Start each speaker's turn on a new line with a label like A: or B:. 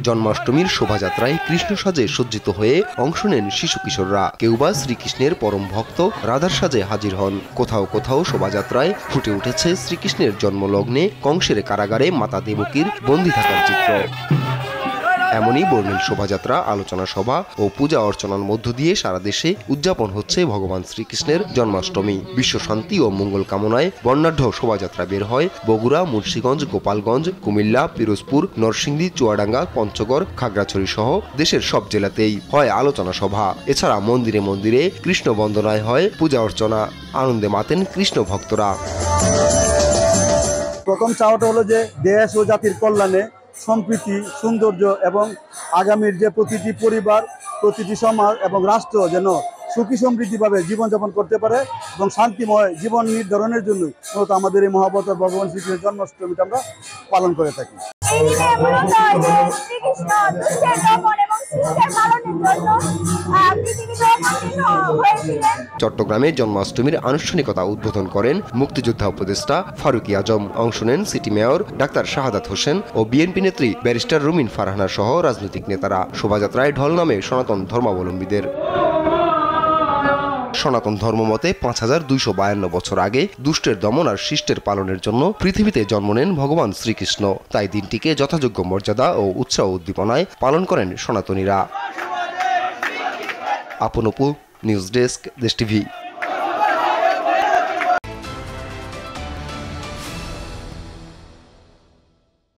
A: জন্মাষ্টমীর শোভাযাত্রায় কৃষ্ণ সাজে সজ্জিত হয়ে অংশ নেন শিশু কিশোররা। কেউ বা শ্রীকৃষ্ণের পরম ভক্ত রাধার সাজে হাজির হন। কোথাও কোথাও শোভাযাত্রায় ফুটে উঠেছে শ্রীকৃষ্ণের জন্মলগ্নে কংসের কারাগারে মাতা দেবকীর বন্দী থাকার চিত্র। এমনই বর্ণিল শোভাযাত্রা, আলোচনা সভা ও পূজা অর্চনার মধ্য দিয়ে সারা দেশে উদযাপন হচ্ছে ভগবান শ্রীকৃষ্ণের জন্মাষ্টমী। বিশ্ব শান্তি ও মঙ্গল কামনায় বর্ণাঢ্য শোভাযাত্রা বের হয় বগুড়া, মুন্সিগঞ্জ, গোপালগঞ্জ, কুমিল্লা, পিরোজপুর, নরসিংদী, চুয়াডাঙ্গা, পঞ্চগড়, খাগড়াছড়ি সহ দেশের সব জেলাতেই হয় আলোচনা সভা। এছাড়া মন্দিরে মন্দিরে কৃষ্ণ বন্দনায় হয় পূজা অর্চনা। আনন্দে মাতেন কৃষ্ণ ভক্তরা।
B: প্রথম চাওয়াটা হলো যে দেশ ও জাতির কল্যাণে সম্প্রীতি, সৌন্দর্য এবং আগামীর যে প্রতিটি পরিবার, প্রতিটি সমাজ এবং রাষ্ট্র যেন সুখী সমৃদ্ধিভাবে জীবনযাপন করতে পারে এবং শান্তিময় জীবন নির্ধারণের জন্য মূলত আমাদের এই মহাবতার ভগবান শ্রীকৃষ্ণের জন্মাষ্টমীটা আমরা পালন করে থাকি।
A: চট্টগ্রামে জন্মাষ্টমীর আনুষ্ঠানিকতা উদ্বোধন করেন মুক্তিযোদ্ধা উপদেষ্টা ফারুকী আজম। অংশ নেন city mayor doctor Shahadat Hossain ও বিএনপি নেত্রী ব্যারিস্টার রুমিন ফারহানা সহ রাজনৈতিক নেতারা। শোভাযাত্রায় ঢল নামে সনাতন ধর্মাবলম্বীদের। সনাতন ধর্মমতে 5252 বছর আগে দুষ্টের দমন আর শিষ্টের পালনের জন্য পৃথিবীতে জন্ম নেন ভগবান শ্রীকৃষ্ণ। তাই দিনটিকে যথাযোগ্য মর্যাদা ও উৎসাহ উদ্দীপনায় পালন করেন সনাতনীরা। আপন অপু, নিউজ ডেস্ক, দেশ টিভি।